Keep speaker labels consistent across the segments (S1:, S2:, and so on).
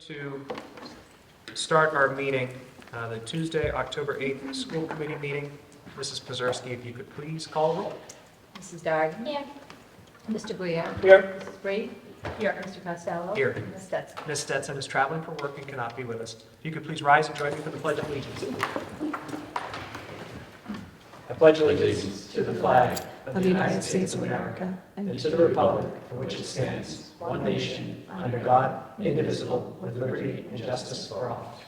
S1: to start our meeting, the Tuesday, October 8th school committee meeting. Mrs. Pazerski, if you could please call roll.
S2: Mrs. Darden? Here. Mr. Briere?
S1: Here.
S2: Mrs. Brady? Here. Mr. Costello?
S1: Here.
S2: Ms. Stetson?
S1: Ms. Stetson is traveling for work and cannot be with us. If you could please rise and join me for the Pledge of Allegiance. I pledge allegiance to the flag of the United States of America and to the republic for which it stands, one nation, under God, indivisible, with liberty and justice for all.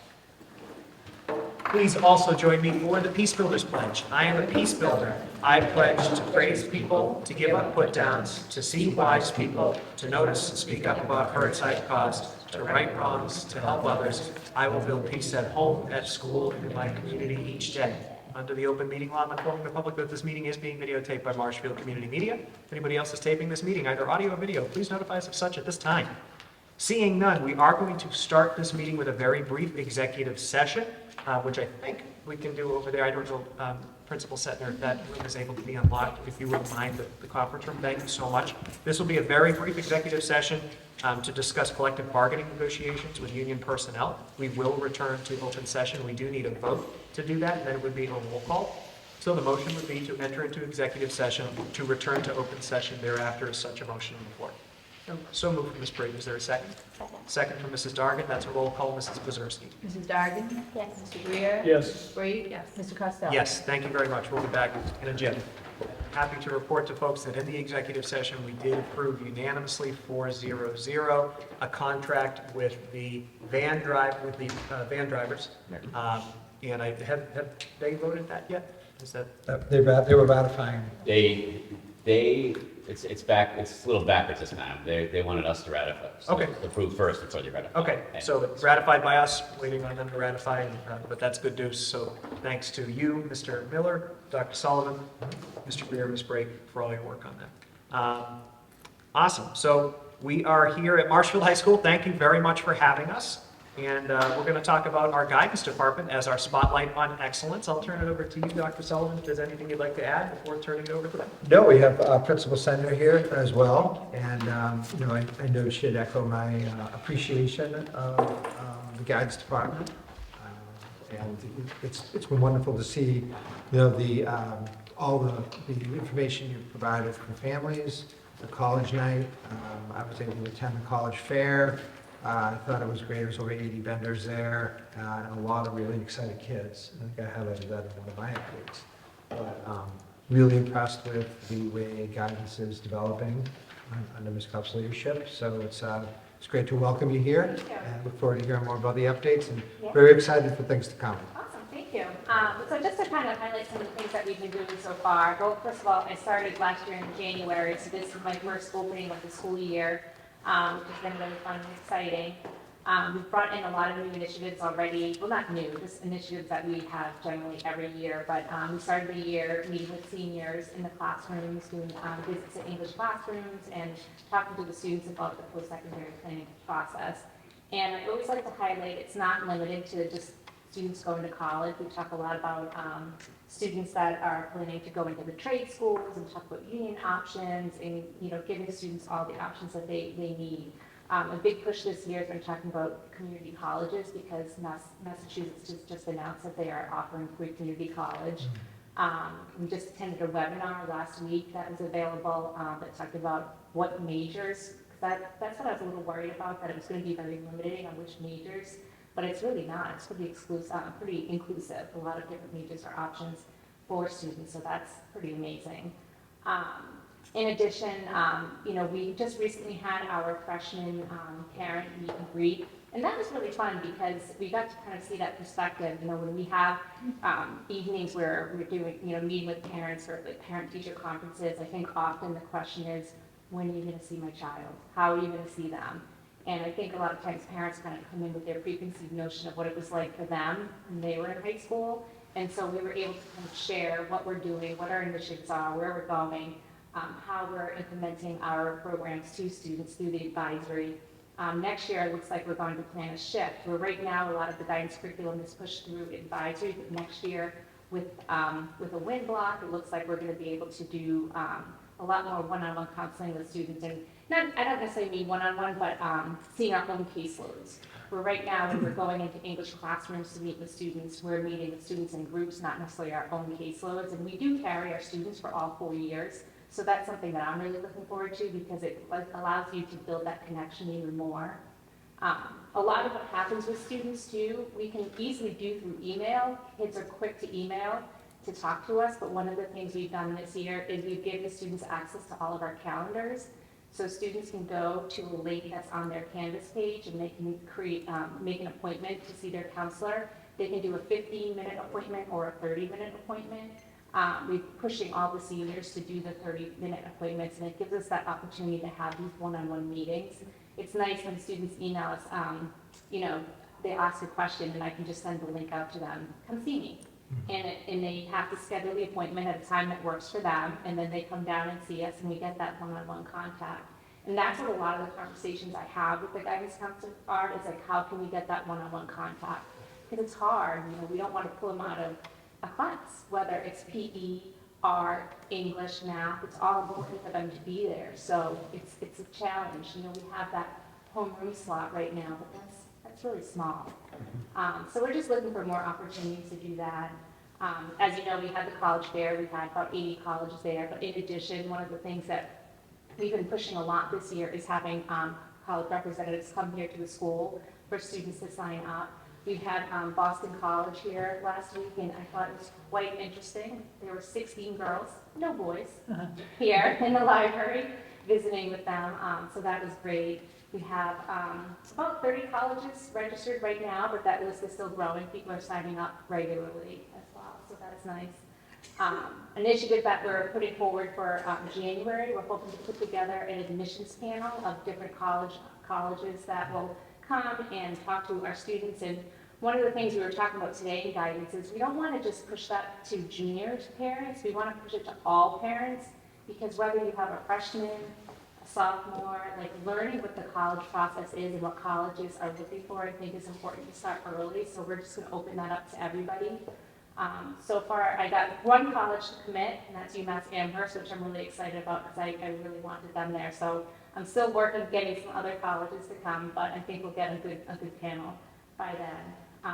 S1: Please also join me for the Peace Builders Pledge. I am a peace builder. I pledge to praise people, to give up put downs, to see wise people, to notice and speak up about hurts I've caused, to right wrongs, to help others. I will build peace at home, at school, and in my community each day. Under the open meeting law, I'm informing the public that this meeting is being videotaped by Marshfield Community Media. If anybody else is taping this meeting, either audio or video, please notify us of such at this time. Seeing none, we are going to start this meeting with a very brief executive session, which I think we can do over there. I don't know, Principal Setner, if that room is able to be unlocked. If you wouldn't mind the conference room, thank you so much. This will be a very brief executive session to discuss collective bargaining negotiations with union personnel. We will return to open session. We do need a vote to do that, and then it would be a roll call. So the motion would be to enter into executive session, to return to open session thereafter, is such a motion on the floor. So moved from Ms. Brady. Is there a second? Second from Mrs. Dargan. That's a roll call. Mrs. Pazerski.
S2: Mrs. Darden? Yes. Mr. Briere?
S1: Yes.
S2: Mrs. Brady? Yes. Mr. Costello?
S1: Yes, thank you very much. We'll be back in a jiff. Happy to report to folks that in the executive session, we did approve unanimously 4-0-0 a contract with the van drivers. And have they voted that yet? Is that?
S3: They were ratifying.
S4: It's back, it's a little backwards this time. They wanted us to ratify. So
S1: Okay.
S4: approve first before they ratify.
S1: Okay, so it's ratified by us, waiting on them to ratify, but that's good news. So thanks to you, Mr. Miller, Dr. Sullivan, Mr. Greer, Ms. Brake, for all your work on that. Awesome. So we are here at Marshfield High School. Thank you very much for having us. And we're going to talk about our guidance department as our spotlight on excellence. I'll turn it over to you, Dr. Sullivan, if there's anything you'd like to add before turning it over to them.
S3: No, we have Principal Sender here as well, and I know she'd echo my appreciation of the guidance department. And it's been wonderful to see, all the information you've provided for families, the college night. I was able to attend the college fair. I thought it was great. There was over 80 vendors there, and a lot of really excited kids. I think I highlighted that in one of my updates. But really impressed with the way guidance is developing under Ms. Kopp's leadership. So it's great to welcome you here, and look forward to hearing more about the updates, and very excited for things to come.
S5: Awesome, thank you. So just to kind of highlight some of the things that we've been doing so far. Well, first of all, I started last year in January, so this is my first opening of the school year. Which has been really fun and exciting. We've brought in a lot of new initiatives already. Well, not new, just initiatives that we have generally every year. But we started the year meeting with seniors in the classrooms, doing visits to English classrooms, and talking to the students about the post-secondary planning process. And I always like to highlight it's not limited to just students going to college. We talk a lot about students that are planning to go into the trade schools, and talk about union options, and giving students all the options that they need. A big push this year has been talking about community colleges, because Massachusetts has just announced that they are offering free community college. We just attended a webinar last week that was available that talked about what majors. That's what I was a little worried about, that it was going to be very limiting on which majors. But it's really not. It's pretty exclusive, pretty inclusive. A lot of different majors are options for students, so that's pretty amazing. In addition, we just recently had our freshman parent meet and greet, and that was really fun because we got to kind of see that perspective. When we have evenings where we're doing, meeting with parents or like parent-teacher conferences, I think often the question is, when are you going to see my child? How are you going to see them? And I think a lot of times parents kind of come in with their preconceived notion of what it was like for them when they were in high school. And so we were able to kind of share what we're doing, what our initiatives are, where we're going, how we're implementing our programs to students through the advisory. Next year, it looks like we're going to plan a shift, where right now a lot of the guidance curriculum is pushed through advisory, but next year with a WIN block, it looks like we're going to be able to do a lot more one-on-one counseling with students, and I don't necessarily mean one-on-one, but seeing our own caseloads. Where right now, when we're going into English classrooms to meet with students, we're meeting with students in groups, not necessarily our own caseloads. And we do carry our students for all 4 years. So that's something that I'm really looking forward to because it allows you to build that connection even more. A lot of what happens with students too, we can easily do through email. Kids are quick to email to talk to us, but one of the things we've done this year is we've given the students access to all of our calendars. So students can go to a link that's on their Canvas page and they can make an appointment to see their counselor. They can do a 15-minute appointment or a 30-minute appointment. We're pushing all the seniors to do the 30-minute appointments, and it gives us that opportunity to have these one-on-one meetings. It's nice when students email us, they ask a question and I can just send the link out to them, come see me. And they have to schedule the appointment at a time that works for them, and then they come down and see us, and we get that one-on-one contact. And that's what a lot of the conversations I have with the guidance counselor are, is like, how can we get that one-on-one contact? Because it's hard, we don't want to pull them out of a class, whether it's PE, art, English, math, it's all important for them to be there. So it's a challenge, we have that homeroom slot right now, but that's really small. So we're just looking for more opportunities to do that. As you know, we had the college fair, we had about 80 colleges there, but in addition, one of the things that we've been pushing a lot this year is having college representatives come here to the school for students to sign up. We had Boston College here last week, and I thought it was quite interesting. There were 16 girls, no boys, here in the library visiting with them, so that was great. We have about 30 colleges registered right now, but that list is still growing. People are signing up regularly as well, so that's nice. Initiative that we're putting forward for January, we're hoping to put together an admissions panel of different colleges that will come and talk to our students. And one of the things we were talking about today in guidance is we don't want to just push that to junior parents. We want to push it to all parents, because whether you have a freshman, sophomore, like learning what the college process is and what colleges are looking for, I think is important to start early. So we're just going to open that up to everybody. So far, I got one college to commit, and that's UMass Amherst, which I'm really excited about because I really wanted them there. So I'm still working, getting some other colleges to come, but I think we'll get a good panel by then.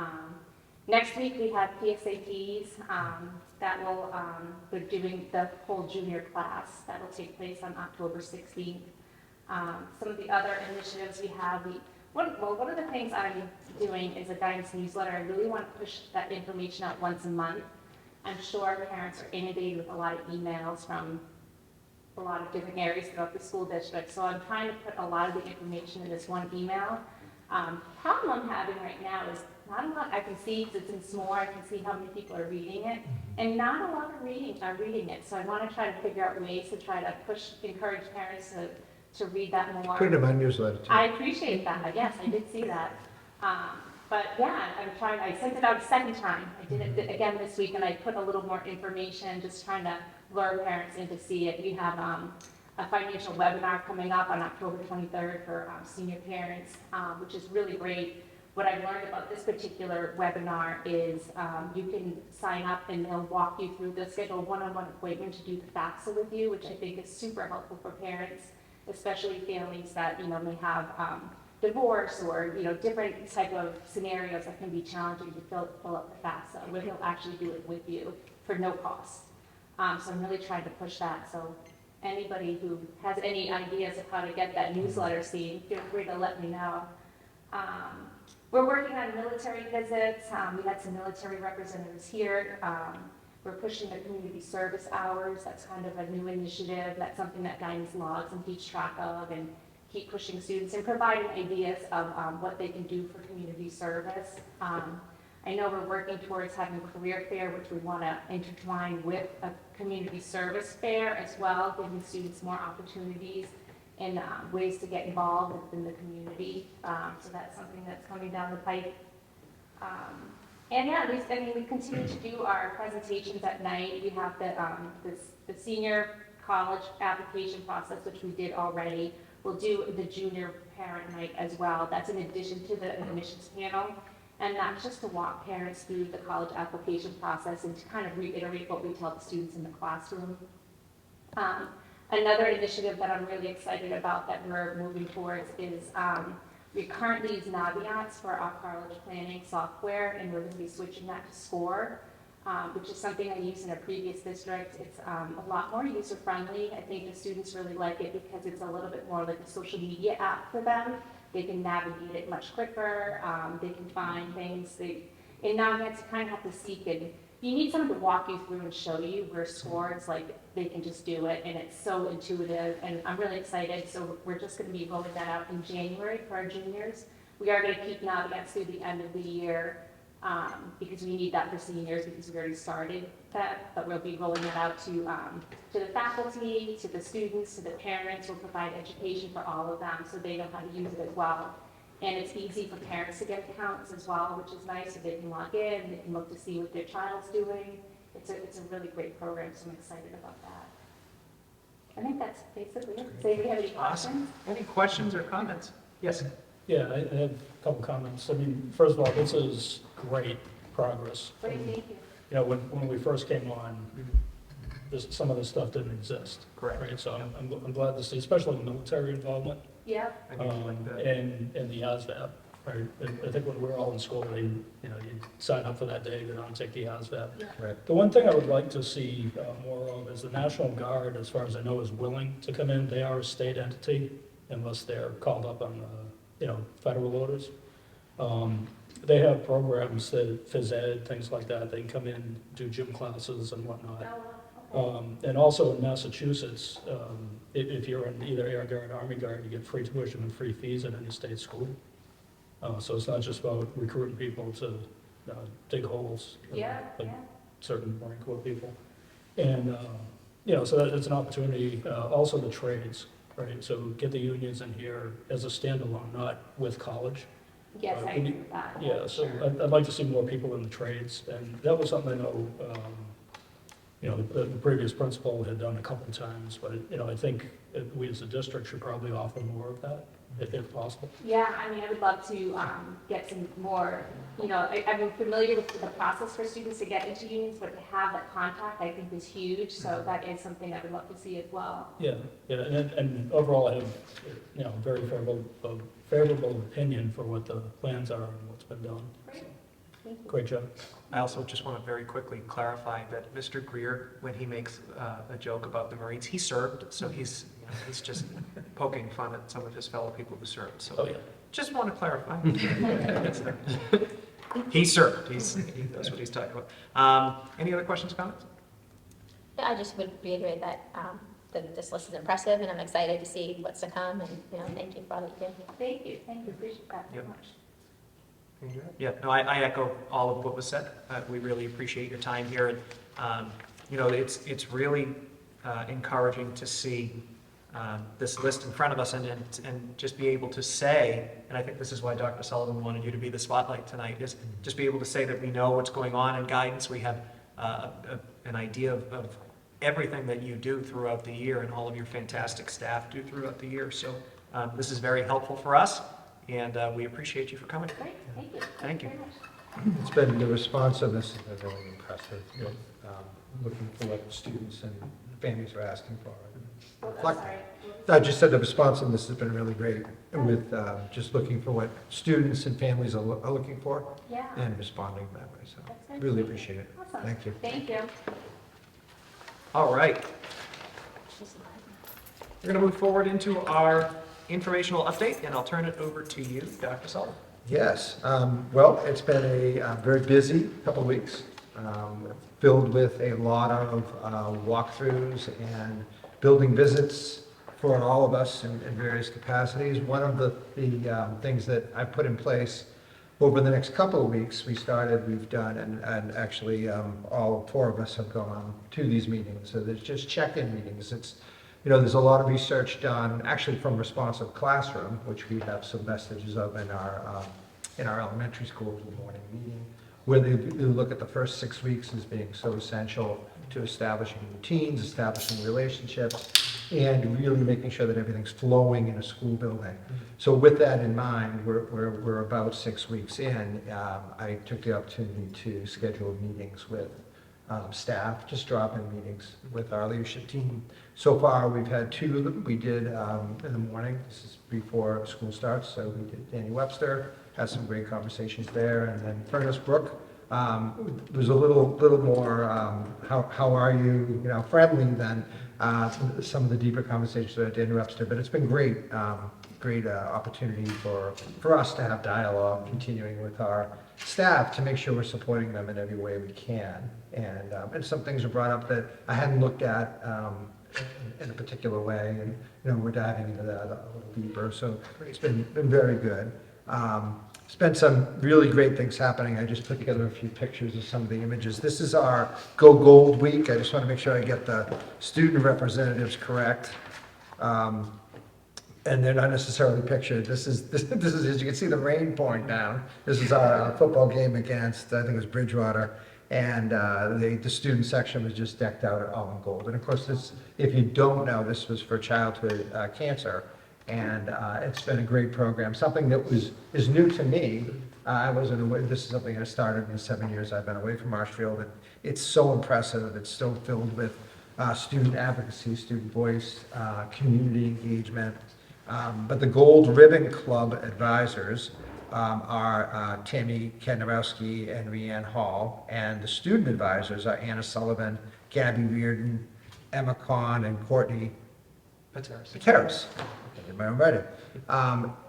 S5: Next week we have PSATs that will, we're doing the whole junior class. That will take place on October 16th. Some of the other initiatives we have, one of the things I'm doing is a guidance newsletter. I really want to push that information out once a month. I'm sure parents are inundated with a lot of emails from a lot of different areas throughout the school district. So I'm trying to put a lot of the information in this one email. Problem I'm having right now is not a lot. I can see it's in small. I can see how many people are reading it, and not a lot are reading it. So I want to try to figure out ways to try to encourage parents to read that more.
S3: Put it in my newsletter too.
S5: I appreciate that. Yes, I did see that. But yeah, I sent it out a second time. I did it again this week, and I put a little more information, just trying to lure parents in to see it. We have a financial webinar coming up on October 23rd for senior parents, which is really great. What I learned about this particular webinar is you can sign up and they'll walk you through, they'll schedule a one-on-one appointment to do the FAFSA with you, which I think is super helpful for parents, especially families that may have divorce or different type of scenarios that can be challenging to fill up the FAFSA, where he'll actually do it with you for no cost. So I'm really trying to push that. So anybody who has any ideas of how to get that newsletter seen, feel free to let me know. We're working on military visits. We had some military representatives here. We're pushing the community service hours. That's kind of a new initiative. That's something that guidance logs and keeps track of, and keep pushing students and providing ideas of what they can do for community service. I know we're working towards having a career fair, which we want to intertwine with a community service fair as well, giving students more opportunities and ways to get involved within the community. So that's something that's coming down the pipe. And yeah, we continue to do our presentations at night. We have the senior college application process, which we did already. We'll do the junior parent night as well. That's in addition to the admissions panel. And that's just to walk parents through the college application process and to kind of reiterate what we tell the students in the classroom. Another initiative that I'm really excited about that we're moving towards is we currently use Naviance for our college planning software, and we're going to be switching that to SCORE, which is something I used in a previous district. It's a lot more user-friendly. I think the students really like it because it's a little bit more like a social media app for them. They can navigate it much quicker. They can find things. In Naviance, you kind of have to seek and you need someone to walk you through and show you where SCORE, it's like they can just do it, and it's so intuitive, and I'm really excited. So we're just going to be rolling that out in January for our juniors. We are going to keep Naviance through the end of the year because we need that for seniors because we already started that, but we'll be rolling it out to the faculty, to the students, to the parents. We'll provide education for all of them so they know how to use it as well. And it's easy for parents to get accounts as well, which is nice, so they can log in, they can look to see what their child's doing. It's a really great program, so I'm excited about that. I think that's basically it. So, do you have any
S1: Awesome.
S5: questions?
S1: Any questions or comments? Yes.
S6: Yeah, I have a couple comments. I mean, first of all, this is great progress.
S5: What do you think?
S6: You know, when we first came on, some of this stuff didn't exist.
S1: Correct.
S6: Right, so I'm glad to see, especially military involvement
S5: Yeah,
S1: I do like that.
S6: and the ASVAB, right? And I think when we were all in school, you sign up for that day, go down and take the ASVAB.
S3: Right.
S6: The one thing I would like to see more of is the National Guard, as far as I know, is willing to come in. They are a state entity unless they're called up on, federal orders. They have programs that phys ed, things like that. They can come in, do gym classes and whatnot. And also in Massachusetts, if you're in either Air Guard, Army Guard, you get free tuition and free fees at any state school. So it's not just about recruiting people to dig holes,
S5: yeah,
S6: like
S5: yeah.
S6: certain Marine Corps people. And, so it's an opportunity, also the trades, right? So get the unions in here as a standalone, not with college.
S5: Yes, I agree with that.
S6: Yeah, so
S5: Sure.
S6: I'd like to see more people in the trades, and that was something I know, the previous principal had done a couple of times, but, I think we as a district should probably offer more of that, if possible.
S5: Yeah, I mean, I would love to get some more, I'm familiar with the process for students to get into unions, but to have that contact, I think is huge, so that is something I would love to see as well.
S6: Yeah, and overall, I have, very favorable opinion for what the plans are and what's been done.
S5: Great. Thank you.
S6: Great job.
S1: I also just want to very quickly clarify that Mr. Greer, when he makes a joke about the Marines, he served, so he's just poking fun at some of his fellow people who served. So
S6: Oh, yeah.
S1: just want to clarify. He served. He knows what he's talking about. Any other questions, comments?
S7: Yeah, I just would reiterate that this list is impressive, and I'm excited to see what's to come, and, thank you for all that you do.
S5: Thank you, appreciate that very
S1: Yep.
S5: much.
S1: Yeah, no, I echo all of what was said. We really appreciate your time here. And, it's really encouraging to see this list in front of us and just be able to say, and I think this is why Dr. Sullivan wanted you to be the spotlight tonight, is just be able to say that we know what's going on in guidance. We have an idea of everything that you do throughout the year and all of your fantastic staff do throughout the year. So this is very helpful for us, and we appreciate you for coming.
S5: Great, thank you.
S1: Thank you.
S5: Very much.
S3: It's been, the responsiveness has been really impressive, looking for what students and families are asking for.
S5: Oh, I'm
S3: Reflect-
S5: sorry.
S3: I just said the responsiveness has been really great with just looking for what students and families are looking for
S5: Yeah.
S3: and responding that way, so
S5: That's good.
S3: really appreciate it.
S5: Awesome.
S3: Thank you.
S5: Thank you.
S1: All right. We're going to move forward into our informational update, and I'll turn it over to you, Dr. Sullivan.
S3: Yes, well, it's been a very busy couple of weeks, filled with a lot of walkthroughs and building visits for all of us in various capacities. One of the things that I put in place over the next couple of weeks, we've done, and actually all four of us have gone to these meetings. So there's just check-in meetings. It's, there's a lot of research done, actually from Responsive Classroom, which we have some messages of in our elementary school morning meeting, where they look at the first 6 weeks as being so essential to establishing routines, establishing relationships, and really making sure that everything's flowing in a school building. So with that in mind, we're about 6 weeks in. I took the opportunity to schedule meetings with staff, just drop-in meetings with our leadership team. So far, we've had 2 of them. We did in the morning, this is before school starts, so we did Danny Webster, had some great conversations there, and then Furnace Brook was a little more, how are you, friendly than some of the deeper conversations at Danny Webster, but it's been great, great opportunity for us to have dialogue, continuing with our staff to make sure we're supporting them in every way we can. And some things are brought up that I hadn't looked at in a particular way, and we're diving into that a little deeper. So it's been very good. There's been some really great things happening. I just put together a few pictures of some of the images. This is our Go Gold Week. I just want to make sure I get the student representatives correct. And they're not necessarily pictured. This is, as you can see, the rain pouring down. This is our football game against, I think it was Bridgewater. And the student section was just decked out all in gold. And of course, this, if you don't know, this was for childhood cancer. And it's been a great program, something that is new to me. I wasn't aware, this is something I started in the 7 years I've been away from Marshfield. And it's so impressive. It's so filled with student advocacy, student voice, community engagement. But the Gold Ribbon Club advisors are Tammy Kednarowski and Rhianne Hall, and the student advisors are Anna Sullivan, Gabby Reardon, Emma Kahn, and Courtney Pateras. I'm ready.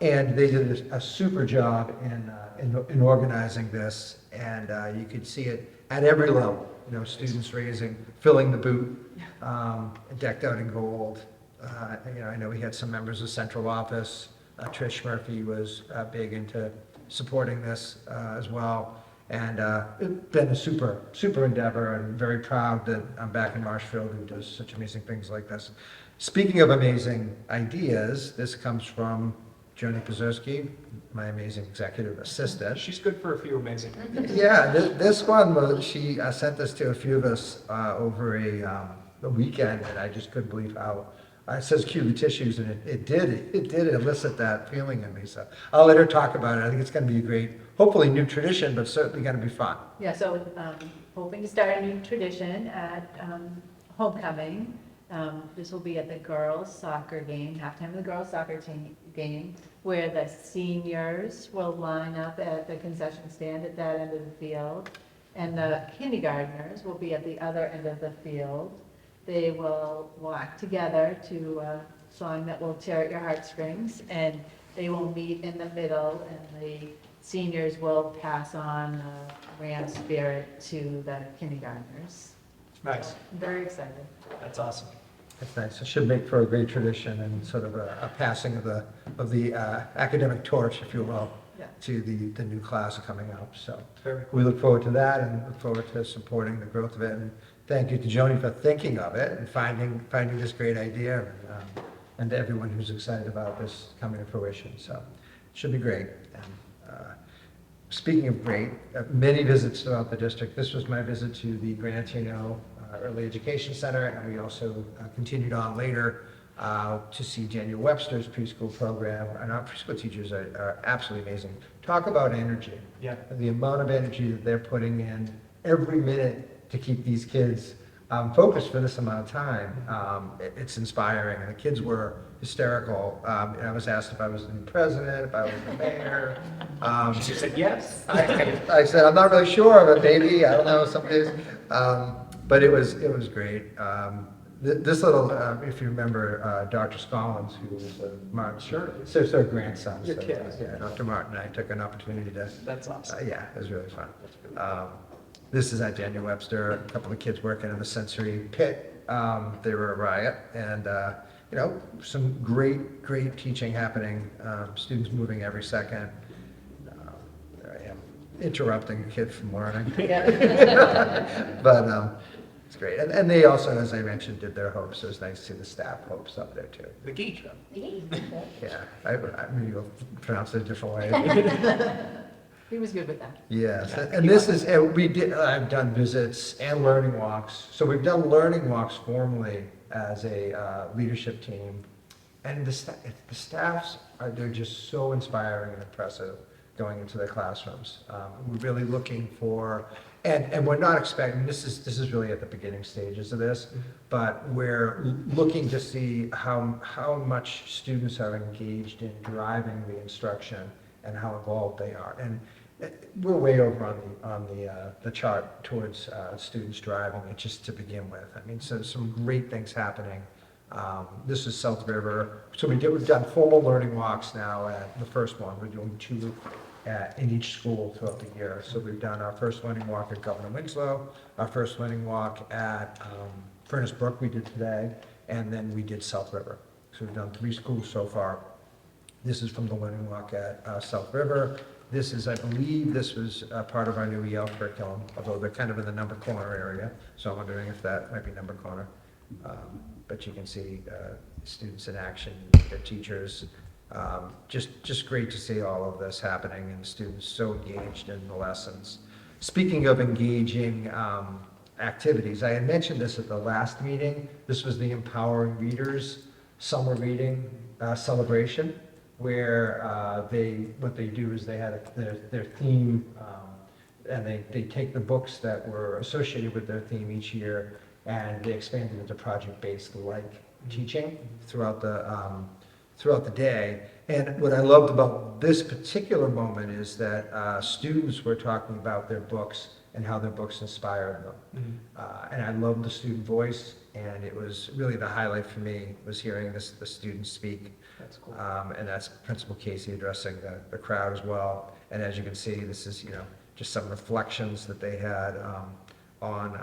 S3: And they did a super job in organizing this, and you could see it at every level. Students filling the boot, decked out in gold. I know we had some members of central office. Trish Murphy was big into supporting this as well. And it's been a super endeavor, and very proud that I'm back in Marshfield, who does such amazing things like this. Speaking of amazing ideas, this comes from Joni Pazerski, my amazing executive assistant.
S1: She's good for a few amazing.
S3: Yeah, this one was, she sent this to a few of us over a weekend, and I just couldn't believe how. It says cue the tissues, and it did elicit that feeling in me. So I'll let her talk about it. I think it's going to be a great, hopefully new tradition, but certainly going to be fun.
S2: Yeah, so hoping to start a new tradition at homecoming. This will be at the girls' soccer game, halftime of the girls' soccer game, where the seniors will line up at the concession stand at that end of the field, and the kindergartners will be at the other end of the field. They will walk together to a song that will tear at your heartstrings, and they will meet in the middle, and the seniors will pass on the Ram spirit to the kindergartners.
S1: Nice.
S2: I'm very excited.
S1: That's awesome.
S3: That's nice. It should make for a great tradition and sort of a passing of the academic torch, if you will,
S2: Yeah.
S3: to the new class coming up. So
S1: Very
S3: we look forward to that, and look forward to supporting the growth of it. And thank you to Joni for thinking of it and finding this great idea, and to everyone who's excited about this coming to fruition. So it should be great. And speaking of great, many visits throughout the district. This was my visit to the Grantino Early Education Center, and we also continued on later to see Daniel Webster's preschool program. And our preschool teachers are absolutely amazing. Talk about energy.
S1: Yeah.
S3: The amount of energy that they're putting in every minute to keep these kids focused for this amount of time. It's inspiring, and the kids were hysterical. And I was asked if I was the new president, if I was the mayor.
S1: She said yes.
S3: I said, I'm not really sure, but maybe, I don't know, some days. But it was great. This little, if you remember, Dr. Scollins, who was Martin's sister grandson.
S1: Your kid.
S3: Yeah, Dr. Martin and I took an opportunity to.
S1: That's awesome.
S3: Yeah, it was really fun. This is at Daniel Webster, a couple of kids working in the sensory pit. They were a riot, and some great teaching happening. Students moving every second. There I am, interrupting a kid from learning. But it's great. And they also, as I mentioned, did their hopes. It was nice to see the staff hopes up there too.
S1: The geek.
S3: Yeah, I maybe you'll pronounce it a different way.
S2: He was good with that.
S3: Yes, and this is, I've done visits and learning walks. So we've done learning walks formally as a leadership team. And the staffs they're just so inspiring and impressive. going into their classrooms. We're really looking for, and we're not expecting, this is really at the beginning stages of this, but we're looking to see how much students are engaged in driving the instruction and how involved they are. And we're way over on the chart towards students driving it just to begin with. I mean, so some great things happening. This is South River. So we've done formal learning walks now at the first one. We're doing 2 in each school throughout the year. So we've done our first learning walk at Governor Winslow, our first learning walk at Furnace Brook we did today, and then we did South River. So we've done 3 schools so far. This is from the learning walk at South River. This is, I believe, this was part of our new EL curriculum, although they're kind of in the number corner area. So I'm wondering if that might be number corner. But you can see students in action, their teachers. Just great to see all of this happening and students so engaged in the lessons. Speaking of engaging activities, I had mentioned this at the last meeting. This was the Empowering Readers Summer Reading Celebration, where what they do is they had their theme, and they take the books that were associated with their theme each year, and they expanded into project-based like teaching throughout the day. And what I loved about this particular moment is that students were talking about their books and how their books inspired them. And I loved the student voice, and it was really the highlight for me was hearing the students speak.
S1: That's cool.
S3: And that's Principal Casey addressing the crowd as well. And as you can see, this is, just some reflections that they had on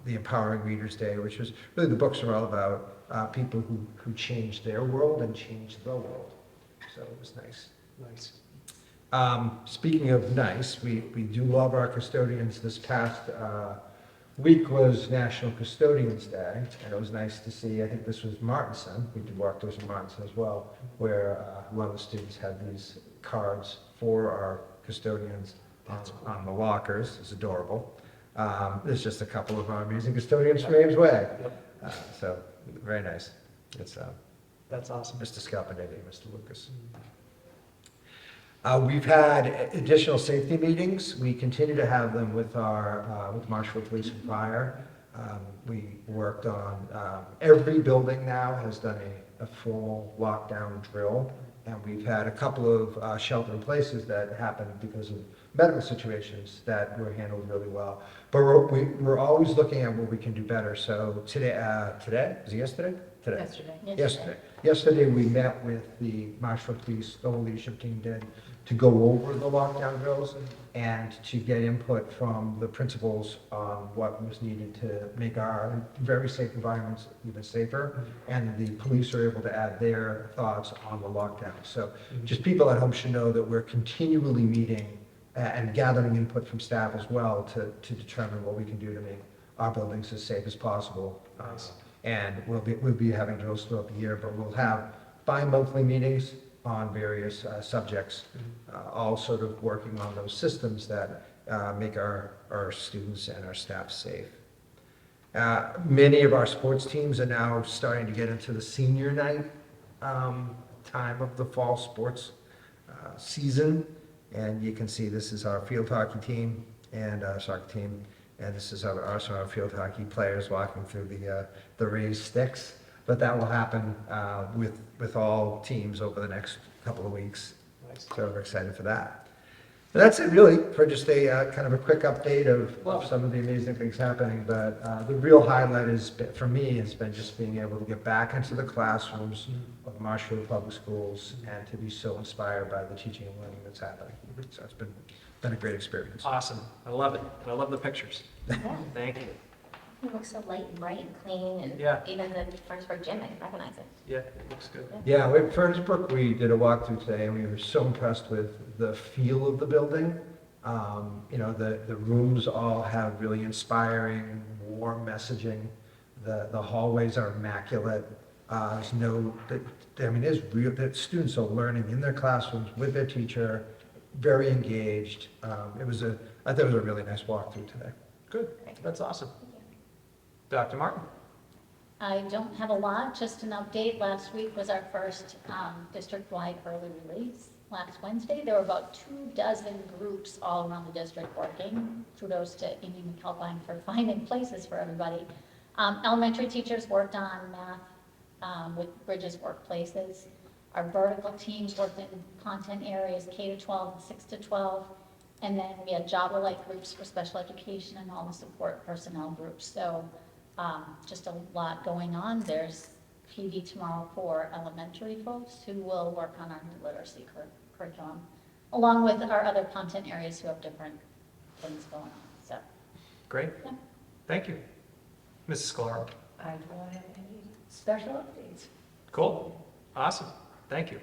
S3: the Empowering Readers Day, which was really the books are all about people who changed their world and changed the world. So it was nice.
S1: Nice.
S3: Speaking of nice, we do love our custodians. This past week was National Custodians Day, and it was nice to see, I think this was Martinson, we did walk through some Martinson as well, where one of the students had these cards for our custodians on the lockers. It's adorable. There's just a couple of our amazing custodians from Ames Way. So very nice. It's
S1: That's awesome.
S3: Mr. Scalpanetti, Mr. Lucas. We've had additional safety meetings. We continue to have them with with Marshfield Police and Fire. We worked on, every building now has done a formal lockdown drill, and we've had a couple of shelter in places that happened because of medical situations that were handled really well. But we're always looking at what we can do better. So today, was it yesterday? Today. Yesterday, we met with the Marshfield Police, the whole leadership team did, to go over the lockdown drills and to get input from the principals on what was needed to make our very safe environments even safer. And the police are able to add their thoughts on the lockdown. So just people at home should know that we're continually meeting and gathering input from staff as well to determine what we can do to make our buildings as safe as possible. And we'll be having drills throughout the year, but we'll have bi-monthly meetings on various subjects, all sort of working on those systems that make our students and our staff safe. Many of our sports teams are now starting to get into the senior night time of the fall sports season. And you can see this is our field hockey team and our soccer team. And this is also our field hockey players walking through the raised sticks. But that will happen with all teams over the next couple of weeks.
S1: Nice.
S3: So we're excited for that. And that's it really, for just a kind of a quick update of some of the amazing things happening. But the real highlight for me has been just being able to get back into the classrooms of Marshfield Public Schools and to be so inspired by the teaching and learning that's happening. So it's been a great experience.
S1: Awesome. I love it. I love the pictures. Thank you.
S7: It looks so light and bright and clean, and
S1: Yeah.
S7: even the Furnaceburg gym, I can recognize it.
S1: Yeah, it looks good.
S3: Yeah, at Furnace Brook, we did a walkthrough today, and we were so impressed with the feel of the building. The rooms all have really inspiring, warm messaging. The hallways are immaculate. There's the students are learning in their classrooms with their teacher, very engaged. I thought it was a really nice walkthrough today.
S1: Good. That's awesome. Dr. Martin?
S8: I don't have a lot, just an update. Last week was our first district-wide early release. last Wednesday. There were about 24 groups all around the district working. Kudos to Amy McAlpine for finding places for everybody. Elementary teachers worked on math with Bridges Workplaces. Our vertical teams worked in content areas K to 12 and 6 to 12. And then we had Java-like groups for special education and all the support personnel groups. So just a lot going on. There's PD tomorrow for elementary folks who will work on our new literacy curriculum, along with our other content areas who have different things going on. So,
S1: Great.
S8: yeah.
S1: Thank you. Mrs. Scalaro.
S2: I don't have any special updates.
S1: Cool. Awesome. Thank you.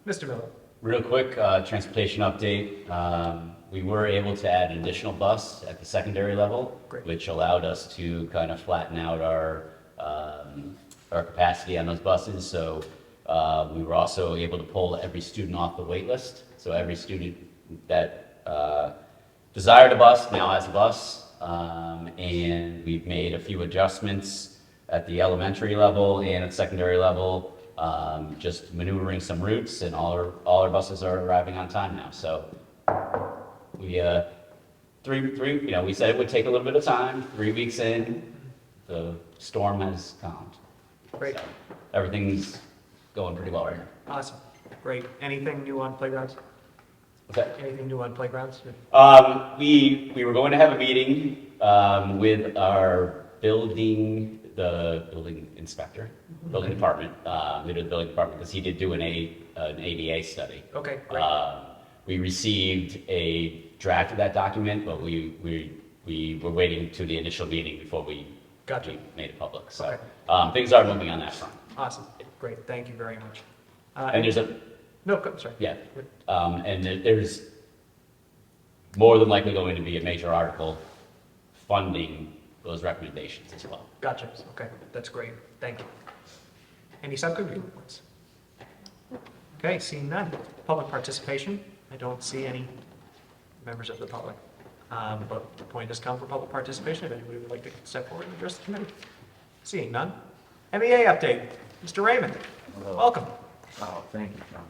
S1: Mr. Miller.
S4: Real quick, transportation update. We were able to add an additional bus at the secondary level,
S1: Great.
S4: which allowed us to kind of flatten out our capacity on those buses. So we were also able to pull every student off the wait list. So every student that desired a bus now has a bus. And we've made a few adjustments at the elementary level and at secondary level. Just maneuvering some routes, and all our buses are arriving on time now. So we we said it would take a little bit of time. 3 weeks in, the storm has calmed.
S1: Great.
S4: So everything's going pretty well right now.
S1: Awesome. Great. Anything new on playgrounds?
S4: What's that?
S1: Anything new on playgrounds?
S4: We were going to have a meeting with our building inspector, building department, leader of the building department, because he did do an ADA study.
S1: Okay, great.
S4: We received a draft of that document, but we were waiting to the initial meeting before we
S1: Gotcha.
S4: made it public. So
S1: Okay.
S4: things are moving on that front.
S1: Awesome. Great. Thank you very much.
S4: And there's a
S1: No, sorry.
S4: yeah, and there's more than likely going to be a major article funding those recommendations as well.
S1: Gotcha. Okay, that's great. Thank you. Any subcommittee reports? Okay, seeing none. Public participation. I don't see any members of the public. But the point has come for public participation. If anybody would like to step forward and address the committee. Seeing none. MEA update. Mr. Raymond, welcome.
S9: Oh, thank you, John.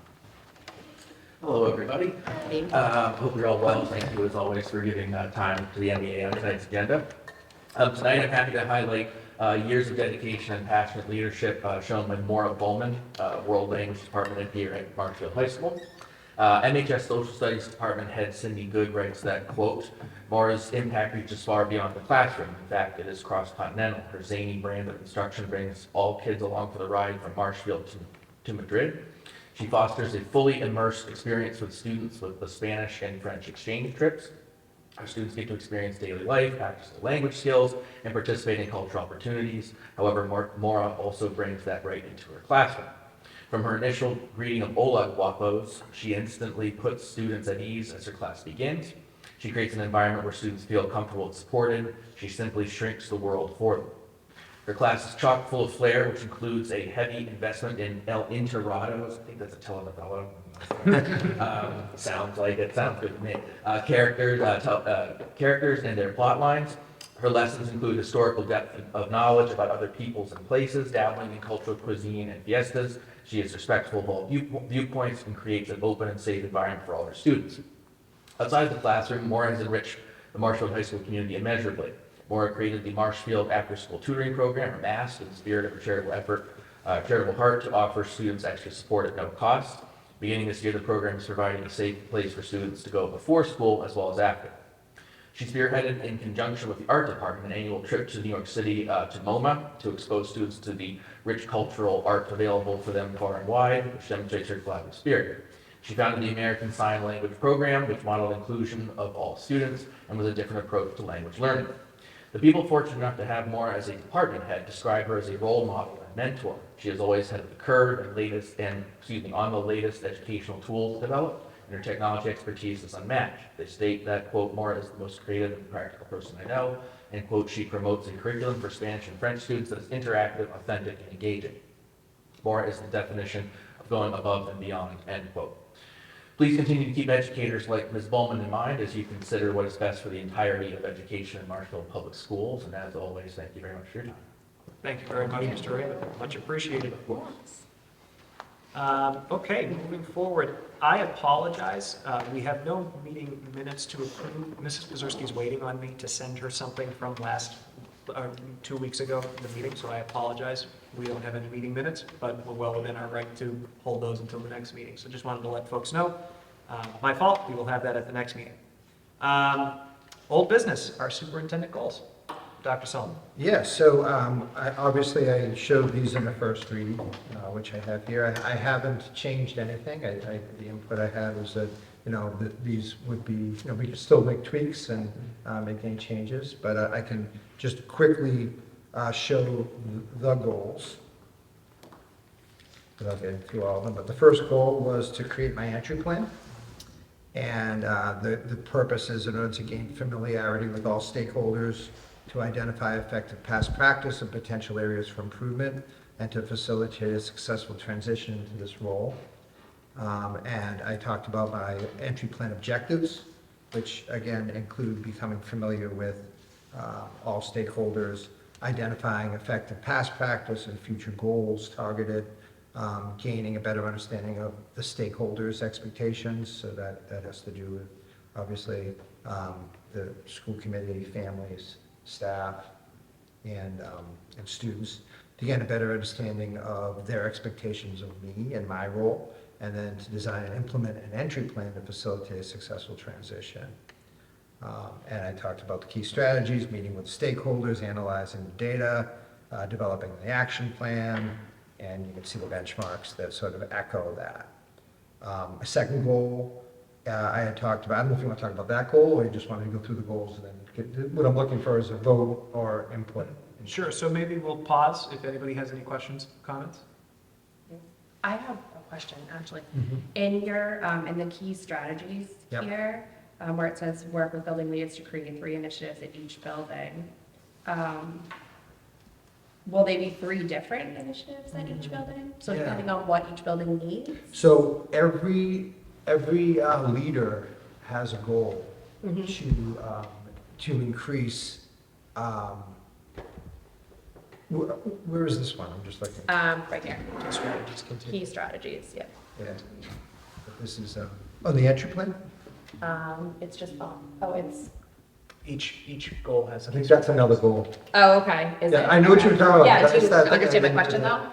S9: Hello, everybody. Hope you're all well. Thank you, as always, for giving time to the MEA on tonight's agenda. Tonight, I'm happy to highlight years of dedication and passionate leadership shown by Maura Bowman, World Language Department here at Marshfield High School. MHS Social Studies Department head Cindy Good writes that, quote, Maura's impact reaches far beyond the classroom. In fact, it is cross-continental. Her zany brand of instruction brings all kids along for the ride from Marshfield to Madrid. She fosters a fully immersed experience with students with the Spanish and French exchange trips. Our students get to experience daily life, practice their language skills, and participate in cultural opportunities. However, Maura also brings that right into her classroom. From her initial greeting of Hola, guapos, she instantly puts students at ease as her class begins. She creates an environment where students feel comfortable and supported. She simply shrinks the world for them. Her class is chock full of flair, which includes a heavy investment in El Interados. I think that's a telenovela. Sounds like it. Sounds good to me. Characters and their plot lines. Her lessons include historical depth of knowledge about other peoples and places, dabbling in cultural cuisine and fiestas. She is respectful of all viewpoints and creates an open and safe environment for all her students. Outside the classroom, Maura has enriched the Marshfield High School community immeasurably. Maura created the Marshfield After School Tutoring Program, or MAST, in the spirit of her charitable heart to offer students extra support at no cost. Beginning this year, the program is providing a safe place for students to go before school as well as after. She spearheaded, in conjunction with the art department, an annual trip to New York City to MoMA to expose students to the rich cultural art available for them far and wide, which demonstrates her collaborative spirit. She founded the American Sign Language Program, which modeled inclusion of all students and was a different approach to language learning. The people fortunate enough to have Maura as a department head describe her as a role model and mentor. She is always ahead of the curve and on the latest educational tools developed, and her technology expertise is unmatched. They state that, quote, Maura is the most creative and practical person I know, and, quote, she promotes a curriculum for Spanish and French students that is interactive, authentic, and engaging. Maura is the definition of going above and beyond, end quote. Please continue to keep educators like Ms. Bowman in mind as you consider what is best for the entirety of education in Marshfield Public Schools. And as always, thank you very much for your time.
S1: Thank you very much, Mr. Raymond. Much appreciated. Okay, moving forward, I apologize. We have no meeting minutes to approve. Mrs. Pazurski's waiting on me to send her something from last, 2 weeks ago, the meeting, so I apologize. We don't have any meeting minutes, but we're well within our right to hold those until the next meeting. So just wanted to let folks know. My fault, we will have that at the next meeting. Old business, our superintendent goals. Dr. Sullivan.
S3: Yeah, so obviously I showed these in the first read, which I have here. I haven't changed anything. The input I had was that, that these would be, we could still make tweaks and make any changes, but I can just quickly show the goals without getting through all of them. But the first goal was to create my entry plan. And the purpose is in order to gain familiarity with all stakeholders, to identify effective past practice and potential areas for improvement, and to facilitate a successful transition into this role. And I talked about my entry plan objectives, which again include becoming familiar with all stakeholders, identifying effective past practice and future goals targeted, gaining a better understanding of the stakeholders' expectations. So that has to do with, obviously, the school committee, families, staff, and students, to gain a better understanding of their expectations of me and my role, and then to design and implement an entry plan to facilitate a successful transition. And I talked about the key strategies, meeting with stakeholders, analyzing the data, developing the action plan, and you can see the benchmarks that sort of echo that. A second goal I had talked about, I don't know if you want to talk about that goal, or you just want to go through the goals and then what I'm looking for is a vote or input.
S1: Sure, so maybe we'll pause if anybody has any questions, comments?
S10: I have a question, actually.
S3: Mhm.
S10: In your, in the key strategies
S3: Yep.
S10: here, where it says work with building leaders to create 3 initiatives at each building, will they be 3 different initiatives at each building? So
S3: Yeah.
S10: depending on what each building needs?
S3: So every leader has a goal
S10: Mhm.
S3: to increase. Where is this one? I'm just looking.
S10: Right here,
S1: Strategies continue.
S10: key strategies, yeah.
S3: Yeah. This is on the entry plan.
S10: It's just, it's,
S1: Each goal has
S3: I
S1: a.
S3: think that's another goal.
S10: oh, okay. Is
S3: Yeah,
S10: it?
S3: I know what you're talking about.
S10: Yeah, do
S3: That's
S10: you
S3: that-
S10: understand my question, though?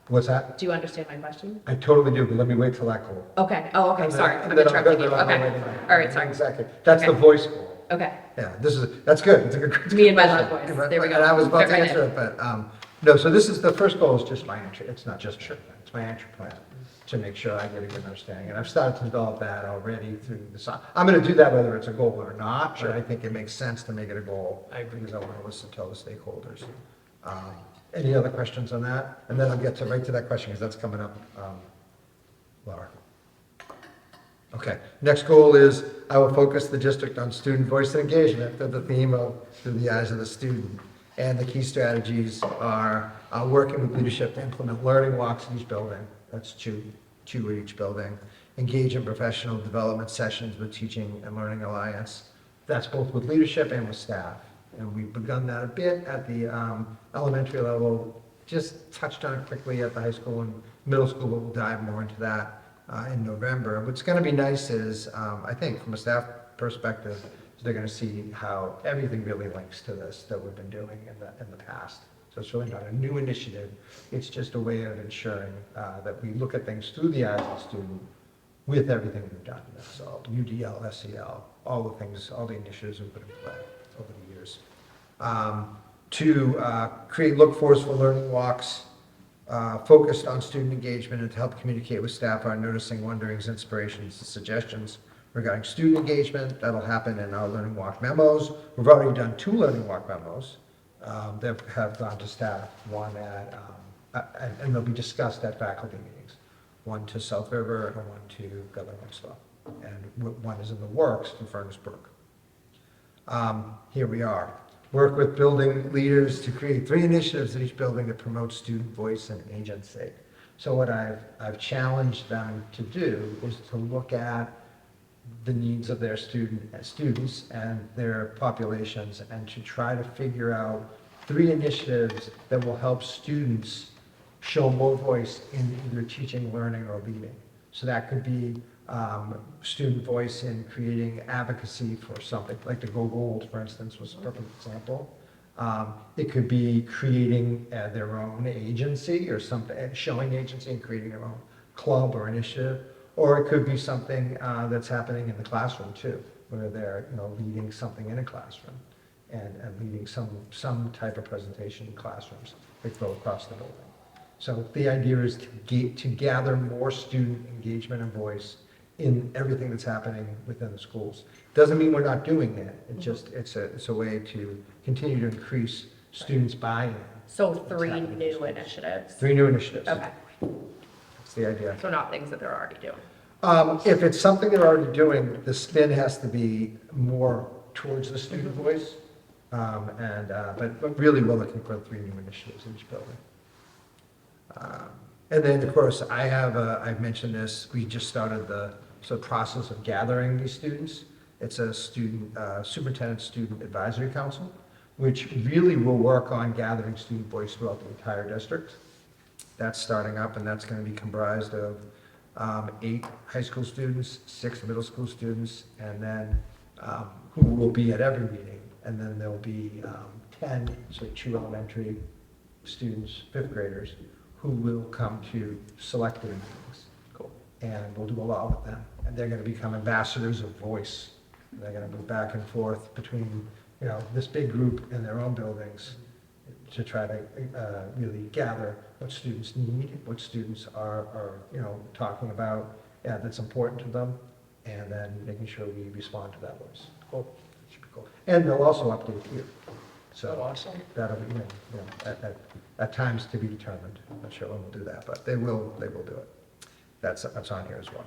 S3: What's that?
S10: Do you understand my question?
S3: I totally do, but let me wait till that goal.
S10: Okay, oh, okay,
S3: And then-
S10: sorry,
S3: and
S10: I'm
S3: then
S10: interrupting you,
S3: then I'll go
S10: okay.
S3: right in.
S10: All right, sorry.
S3: Exactly. That's the
S10: Okay.
S3: voice goal.
S10: Okay,
S3: Yeah, that's good. It's a good.
S10: Me and my
S3: question.
S10: loud voice. There we go.
S3: And I was about
S10: Fit
S3: to
S10: right
S3: answer
S10: in.
S3: it, but, no, so this is, the first goal is just my entry. It's not just my plan, it's my entry plan, to make sure I get a good understanding. And I've started to develop that already through the, I'm gonna do that whether it's a goal or not, but I think it makes sense to make it a goal.
S1: I agree.
S3: Because I wanna listen to all the stakeholders. Any other questions on that? And then I'll get right to that question, because that's coming up, Laura. Okay, next goal is, I will focus the district on student voice and engagement, the theme of Through the Eyes of the Student. And the key strategies are working with leadership to implement learning walks in each building. That's two at each building. Engage in professional development sessions with Teaching and Learning Alliance. That's both with leadership and with staff. And we've begun that a bit at the elementary level, just touched on it quickly at the high school and middle school, but we'll dive more into that in November. What's going to be nice is, I think, from a staff perspective, they're going to see how everything really links to this that we've been doing in the past. So it's really not a new initiative. It's just a way of ensuring that we look at things through the eyes of the student with everything we've done. So UDL, SEL, all the things, all the initiatives we've put in play over the years. To create look-fors for learning walks, focused on student engagement and to help communicate with staff our noticing, wonderings, inspirations, and suggestions regarding student engagement. That'll happen in our learning walk memos. We've already done 2 learning walk memos that have gone to staff, one and they'll be discussed at faculty meetings. One to South River and one to Governor Winslow. And one is in the works to Furnace Brook. Here we are. Work with building leaders to create 3 initiatives at each building that promote student voice and agency. So what I've challenged them to do is to look at the needs of their students and their populations, and to try to figure out 3 initiatives that will help students show more voice in either teaching, learning, or leading. So that could be student voice in creating advocacy for something, like the Go Gold, for instance, was a perfect example. It could be creating their own agency or something, showing agency and creating their own club or initiative. Or it could be something that's happening in the classroom too, where they're, leading something in a classroom and leading some type of presentation in classrooms that go across the building. So the idea is to gather more student engagement and voice in everything that's happening within the schools. Doesn't mean we're not doing it. It just, it's a way to continue to increase students' buy-in.
S10: So 3 new initiatives.
S3: 3 new initiatives.
S10: Okay,
S3: That's the idea.
S10: so not things that they're already doing.
S3: If it's something they're already doing, the spin has to be more towards the student voice. But really, we're looking for 3 new initiatives in each building. And then, of course, I've mentioned this, we just started the process of gathering these students. It's a superintendent student advisory council, which really will work on gathering student voice throughout the entire district. That's starting up, and that's going to be comprised of 8 high school students, 6 middle school students, and then who will be at every meeting. And then there'll be 10, so 2 elementary students, 5th graders, who will come to selected meetings. Cool. And we'll do a lot with them. And they're going to become ambassadors of voice. They're going to move back and forth between, this big group in their own buildings to try to really gather what students need, what students are talking about, that's important to them, and then making sure we respond to that voice. Cool. That should be cool. And they'll also update here. So
S1: awesome.
S3: that'll be, at times to be determined. I'm not sure when we'll do that, but they will do it. That's on here as well.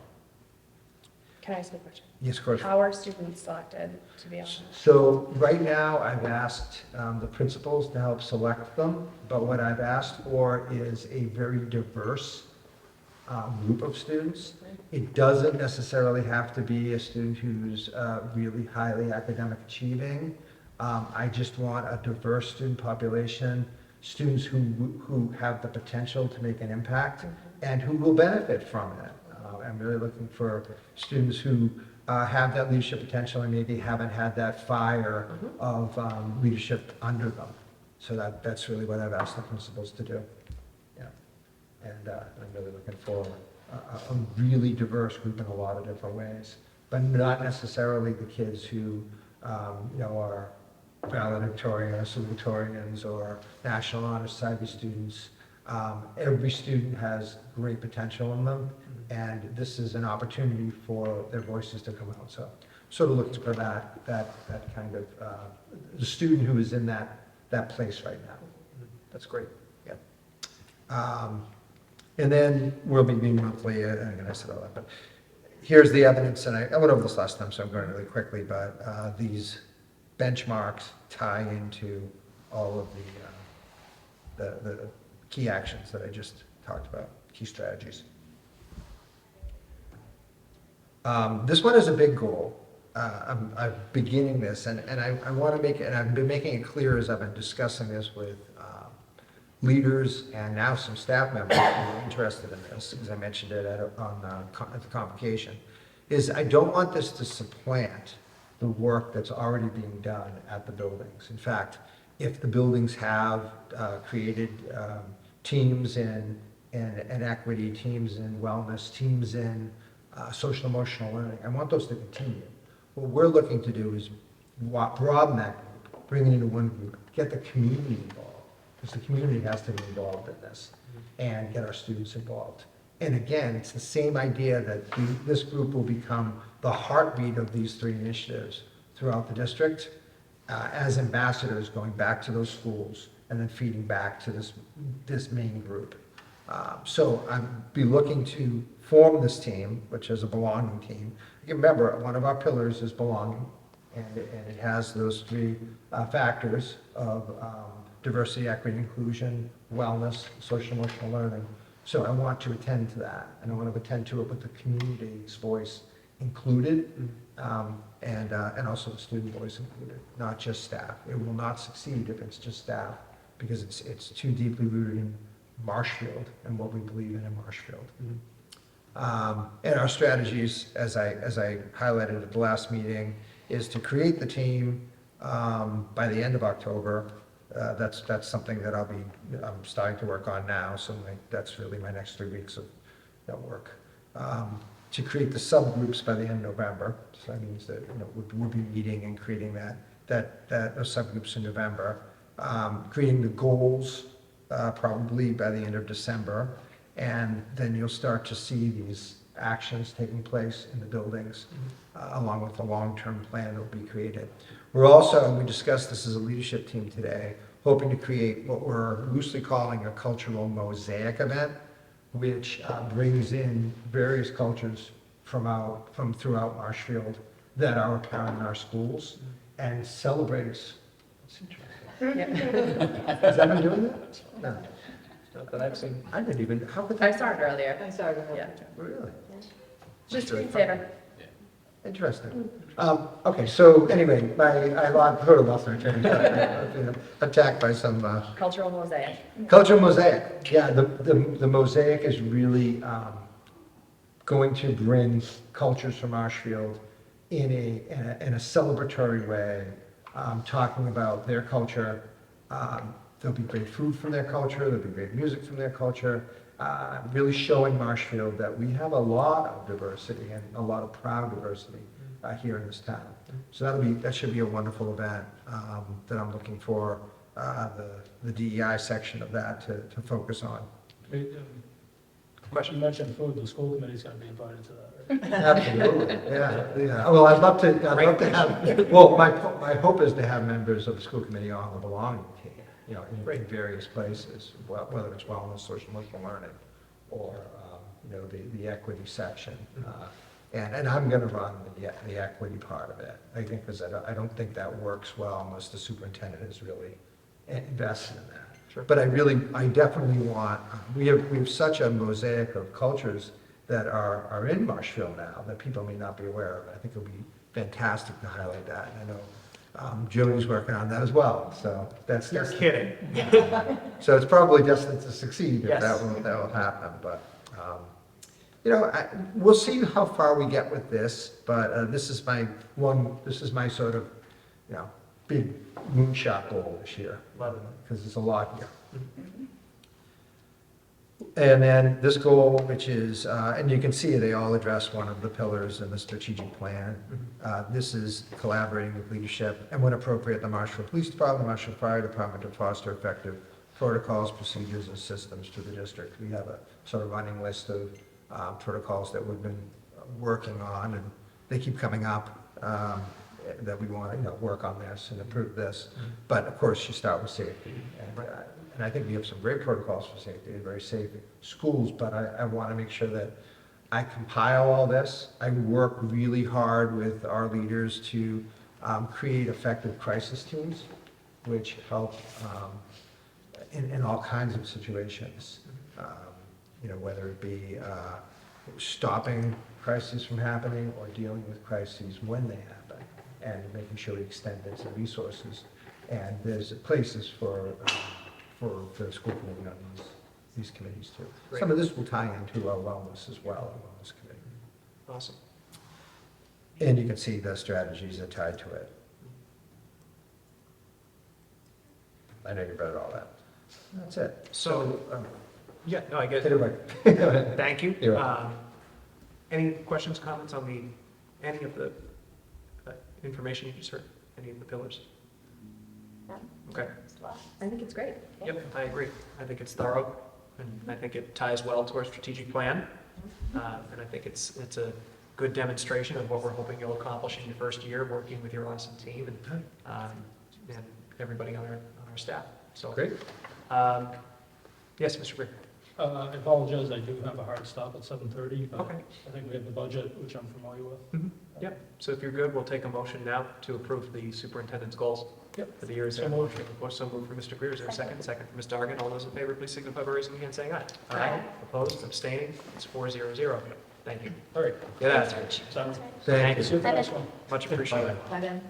S10: Can I ask a question?
S3: Yes, of course.
S10: How are students selected to be on?
S3: So right now, I've asked the principals to help select them, but what I've asked for is a very diverse group of students. It doesn't necessarily have to be a student who's really highly academic achieving. I just want a diverse student population, students who have the potential to make an impact and who will benefit from it. I'm really looking for students who have that leadership potential and maybe haven't had that fire of leadership under them. So that's really what I've asked the principals to do. Yeah, and I'm really looking for a really diverse group in a lot of different ways, but not necessarily the kids who are valedictorian or salutatorians or National Honor Society students. Every student has great potential in them, and this is an opportunity for their voices to come out. So sort of looking for that kind of, the student who is in that place right now. That's great, yeah. And then we'll be meeting monthly, and I said all that, but here's the evidence, and I went over this last time, so I'm going really quickly, but these benchmarks tie into all of the key actions that I just talked about, key strategies. This one is a big goal. I'm beginning this, and I want to make it, and I've been making it clear as I've been discussing this with leaders and now some staff members who are interested in this, because I mentioned it at the convocation, is I don't want this to supplant the work that's already being done at the buildings. In fact, if the buildings have created teams in equity, teams in wellness, teams in social emotional learning, I want those to continue. What we're looking to do is broaden that group, bring it into one group, get the community involved, because the community has to be involved in this, and get our students involved. And again, it's the same idea that this group will become the heartbeat of these 3 initiatives throughout the district, as ambassadors going back to those schools and then feeding back to this main group. So I'll be looking to form this team, which is a belonging team. You remember, one of our pillars is belonging, and it has those 3 factors of diversity, equity, inclusion, wellness, social emotional learning. So I want to attend to that, and I want to attend to it with the community's voice included, and also the student voice included, not just staff. It will not succeed if it's just staff, because it's too deeply rooted in Marshfield and what we believe in Marshfield. And our strategies, as I highlighted at the last meeting, is to create the team by the end of October. That's something that I'm starting to work on now, so that's really my next 3 weeks of that work. To create the subgroups by the end of November, so that means that, we'll be meeting and creating those subgroups in November. Creating the goals probably by the end of December, and then you'll start to see these actions taking place in the buildings, along with the long-term plan that will be created. We're also, and we discussed this as a leadership team today, hoping to create what we're loosely calling a cultural mosaic event, which brings in various cultures from throughout Marshfield that are apparent in our schools and celebrates. That's interesting. Has that been doing that? No.
S1: Not that I've seen.
S3: I didn't even, how could
S10: I
S3: that?
S10: started earlier.
S2: I started.
S10: Yeah.
S3: Really?
S10: Just screensaver.
S3: Interesting. Okay, so anyway, I've heard of Boston Attorney, I've been attacked by some
S10: Cultural mosaic.
S3: cultural mosaic. Yeah, the mosaic is really going to bring cultures from Marshfield in a celebratory way, talking about their culture. There'll be great food from their culture, there'll be great music from their culture, really showing Marshfield that we have a lot of diversity and a lot of proud diversity here in this town. So that should be a wonderful event that I'm looking for the DEI section of that to focus on.
S6: Question, you mentioned food, the school committee's gonna be invited to that, right?
S3: Absolutely, yeah. Well, I'd love to have, well, my hope is to have members of the school committee on the belonging team, in various places, whether it's wellness, social emotional learning, or, the equity section. And I'm gonna run the equity part of it, I think, because I don't think that works well unless the superintendent is really invested in that.
S1: Sure.
S3: But I definitely want, we have such a mosaic of cultures that are in Marshfield now that people may not be aware of. I think it'll be fantastic to highlight that. And I know Joni's working on that as well, so that's.
S1: You're kidding.
S3: So it's probably destined to succeed if
S1: Yes.
S3: that will happen, but, we'll see how far we get with this, but this is my sort of, big moonshot goal this year.
S1: Love it.
S3: Because there's a lot here. And then this goal, which is, and you can see they all address one of the pillars in the strategic plan. This is collaborating with leadership and when appropriate, the Marshfield Police Department, the Marshfield Fire Department to foster effective protocols, procedures, and systems to the district. We have a sort of running list of protocols that we've been working on, and they keep coming up. That we want to work on this and improve this. But of course, you start with safety. And I think we have some great protocols for safety, very safe schools, but I want to make sure that I compile all this. I work really hard with our leaders to create effective crisis teams, which help in all kinds of situations. Whether it be stopping crises from happening or dealing with crises when they happen, and making sure we extend it to resources. And there's places for the school committee on these committees too.
S1: Great.
S3: Some of this will tie into our wellness as well, our wellness committee.
S1: Awesome.
S3: And you can see the strategies that tie to it. I know you read all that. That's it.
S1: So, yeah, no, I get
S3: Hit it
S1: it.
S3: right.
S1: Thank you.
S3: You're welcome.
S1: Any questions, comments on any of the information you just heard? Any of the pillars?
S7: No.
S1: Okay.
S10: I think it's great.
S1: Yep, I agree. I think it's thorough, and I think it ties well to our strategic plan. And I think it's a good demonstration of what we're hoping you'll accomplish in your first year, working with your awesome team and everybody on our staff. So
S3: Great.
S1: Yes, Mr. Greer.
S6: I apologize, I do have a hard stop at 7:30, but
S1: Okay.
S6: I think we have the budget, which I'm familiar with.
S1: Yep. So if you're good, we'll take a motion now to approve the superintendent's goals
S6: Yep.
S1: for the year. Is there a
S6: So moved.
S1: motion? So moved for Mr. Greer. Is there a second? Second for Ms. Dargan. All those in favor, please signify by raising your hand, saying aye.
S10: Aye.
S1: Opposed, abstaining? It's 4-0-0. Thank you.
S6: All right,
S1: Get out of here.
S6: sounds,
S3: Thank
S6: see you for the next one.
S1: Much appreciated.
S2: Bye then.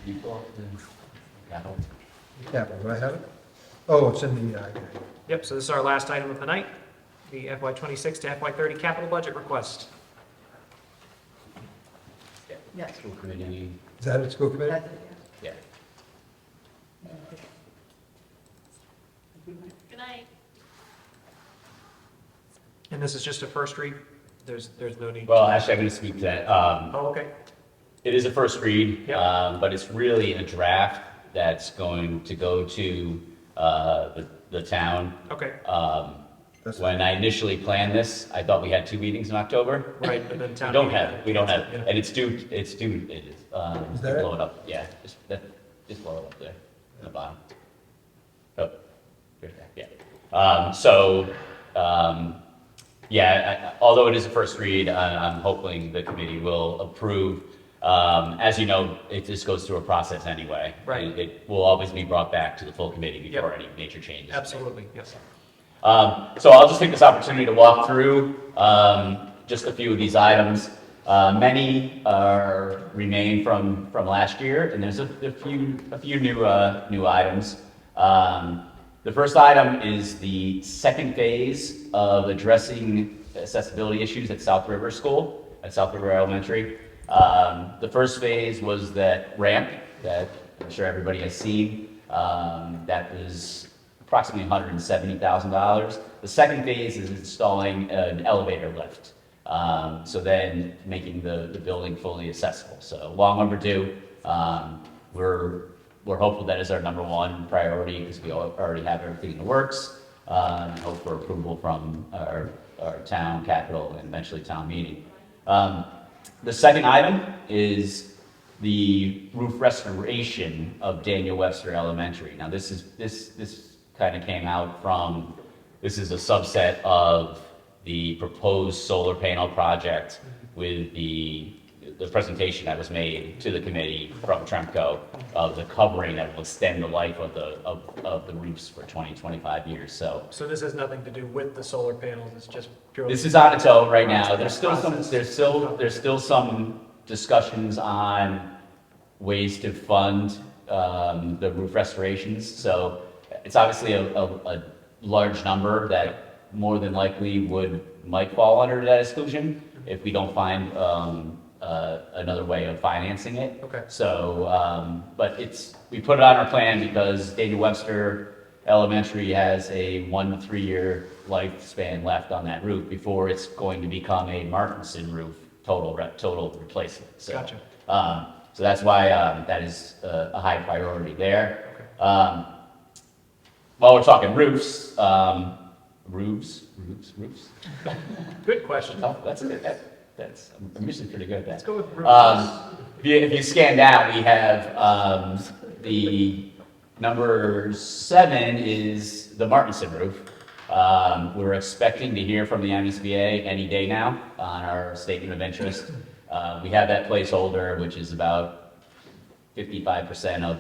S4: You go up and-
S3: Yeah, do I have it? Oh, it's in the,
S1: Yep, so this is our last item of the night, the FY '26 to FY '30 capital budget request.
S2: Yes.
S4: School committee,
S3: is that at school committee?
S2: That's it, yeah.
S4: yeah.
S5: Good night.
S1: And this is just a first read? There's no need?
S4: Well, actually, I'm going to speak to that.
S1: Oh, okay.
S4: It is a first read,
S1: Yep.
S4: but it's really a draft that's going to go to the town.
S1: Okay,
S3: That's-
S4: When I initially planned this, I thought we had 2 meetings in October.
S1: right, but then
S4: We
S1: town.
S4: don't
S1: meeting-
S4: have it, we don't have
S1: Yeah.
S4: it, and it's due, it is,
S3: Is that
S4: blow it up, yeah, just blow it up there, on the bottom. Oh, there's that, yeah. Yeah, although it is a first read, I'm hoping the committee will approve. As you know, it just goes through a process anyway.
S1: Right.
S4: And it will always be brought back to the full committee before
S1: Yep.
S4: any major changes.
S1: Absolutely, yes.
S4: So I'll just take this opportunity to walk through just a few of these items. Many remain from last year, and there's a few new items. The first item is the second phase of addressing accessibility issues at South River School, at South River Elementary. The first phase was that ramp that I'm sure everybody has seen. That was approximately $170,000. The second phase is installing an elevator lift. So then making the building fully accessible. So long overdue. We're hopeful that is our number one priority because we already have everything in the works. And hope for approval from our town capital and eventually town meeting. The second item is the roof restoration of Daniel Webster Elementary. Now this kind of came out from, this is a subset of the proposed solar panel project with the presentation that was made to the committee from Tremco of the covering that will extend the life of the roofs for 20, 25 years. So
S1: So this has nothing to do with the solar panels, it's just purely.
S4: this is on its own right now. There's still some discussions on ways to fund the roof restorations. So it's obviously a large number that more than likely might fall under that exclusion if we don't find another way of financing it.
S1: Okay.
S4: So, but we put it on our plan because Daniel Webster Elementary has a 1 to 3 year lifespan left on that roof before it's going to become a Martinson roof total replacement. So,
S1: Gotcha.
S4: So that's why that is a high priority there.
S1: Okay.
S4: While we're talking roofs, roofs.
S1: Good question.
S4: Oh, that's good. I'm usually pretty good at that.
S1: Let's go with roofs.
S4: If you scan down, we have the number 7 is the Martinson roof. We're expecting to hear from the MSBA any day now on our statement of interest. We have that placeholder, which is about 55%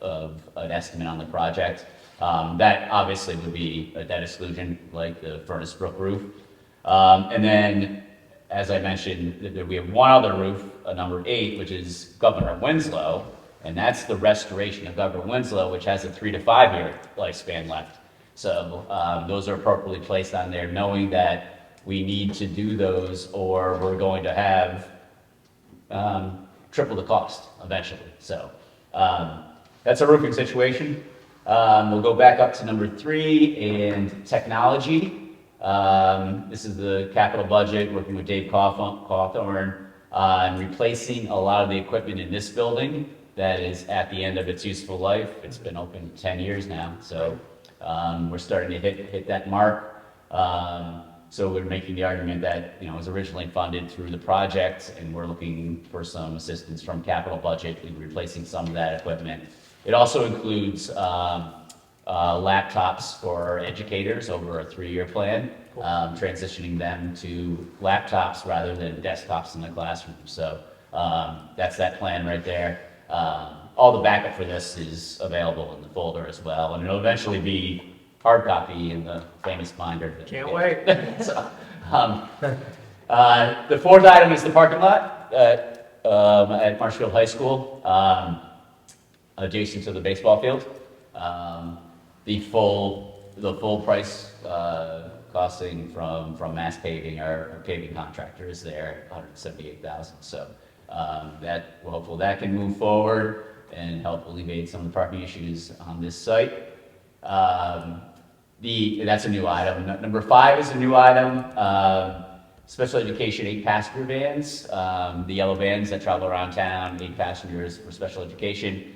S4: of an estimate on the project. That obviously would be a debt exclusion like the Furnace Brook roof. And then, as I mentioned, we have one other roof, number 8, which is Governor Winslow, and that's the restoration of Governor Winslow, which has a 3 to 5 year lifespan left. So those are appropriately placed on there, knowing that we need to do those or we're going to have triple the cost eventually. So that's a roofing situation. We'll go back up to number 3 and technology. This is the capital budget, working with Dave Cawthorn on replacing a lot of the equipment in this building that is at the end of its useful life. It's been open 10 years now, so we're starting to hit that mark. So we're making the argument that, it was originally funded through the project, and we're looking for some assistance from capital budget in replacing some of that equipment. It also includes laptops for educators over a 3-year plan, transitioning them to laptops rather than desktops in the classroom. So that's that plan right there. All the backup for this is available in the folder as well, and it'll eventually be hard copy in the famous binder.
S1: Can't wait.
S4: So, the fourth item is the parking lot at Marshfield High School, adjacent to the baseball field. The full price costing from Mass Paving, our paving contractor, is there at $178,000. So we're hopeful that can move forward and help alleviate some of the parking issues on this site. That's a new item. Number 5 is a new item. Special education 8-passenger vans, the yellow vans that travel around town, 8 passengers for special education.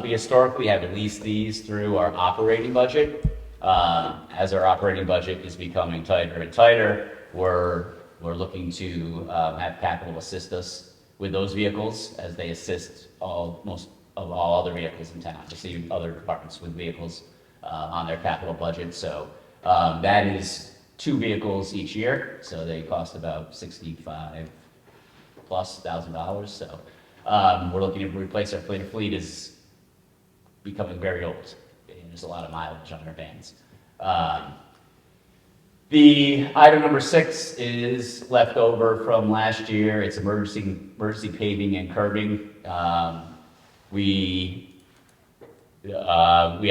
S4: We historically have leased these through our operating budget. As our operating budget is becoming tighter and tighter, we're looking to have capital assist us with those vehicles as they assist most of all other vehicles in town, to see other departments with vehicles on their capital budget. So that is 2 vehicles each year, so they cost about $65,000+. So we're looking to replace our fleet. Our fleet is becoming very old, and there's a lot of mileage on our vans. The item number 6 is leftover from last year. It's emergency paving and curbing. We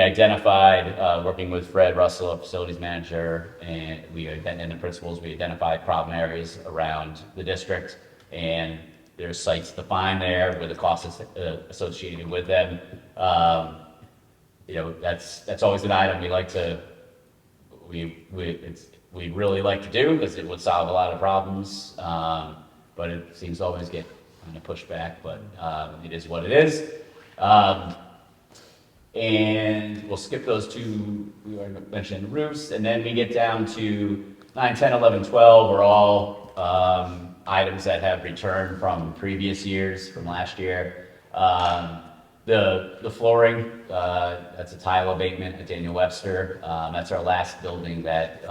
S4: identified, working with Fred Russell, our facilities manager, and the principals, we identified problem areas around the district, and there's sites defined there with the costs associated with them. That's always an item we really like to do, because it would solve a lot of problems, but it seems to always get kind of pushed back, but it is what it is. And we'll skip those 2, we already mentioned the roofs, and then we get down to 9, 10, 11, 12 are all items that have returned from previous years, from last year. The flooring, that's a tile abatement at Daniel Webster. That's our last building that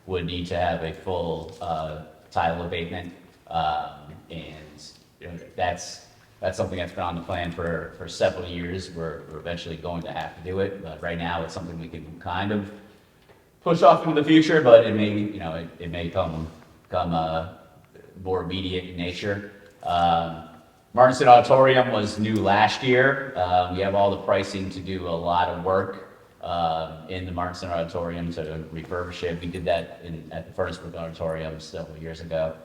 S4: would need to have a full tile abatement, and that's something that's been on the plan for several years. We're eventually going to have to do it, but right now it's something we can kind of push off into the future, but it may come more immediate in nature. Martinston Auditorium was new last year. We have all the pricing to do a lot of work in the Martinston Auditorium to refurbish it. We did that at the Furnace-Brook Auditorium several years ago.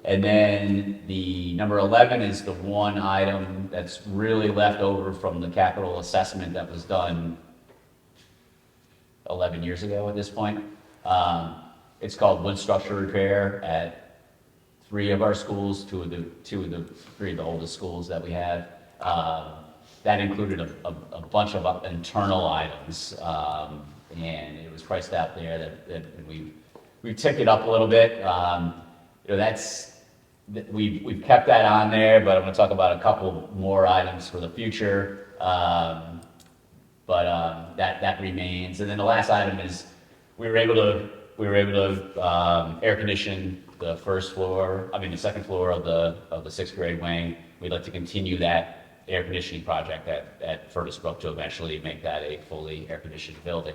S4: And then the number 11 is the one item that's really left over from the capital assessment that was done 11 years ago at this point. It's called wood structure repair at 3 of our schools, 3 of the oldest schools that we have. That included a bunch of internal items, and it was priced out there that we've ticked it up a little bit. We've kept that on there, but I'm going to talk about a couple more items for the future. That remains. And then the last item is we were able to air condition the second floor of the 6th grade wing. We'd like to continue that air conditioning project at Furnace-Brook to eventually make that a fully air conditioned building.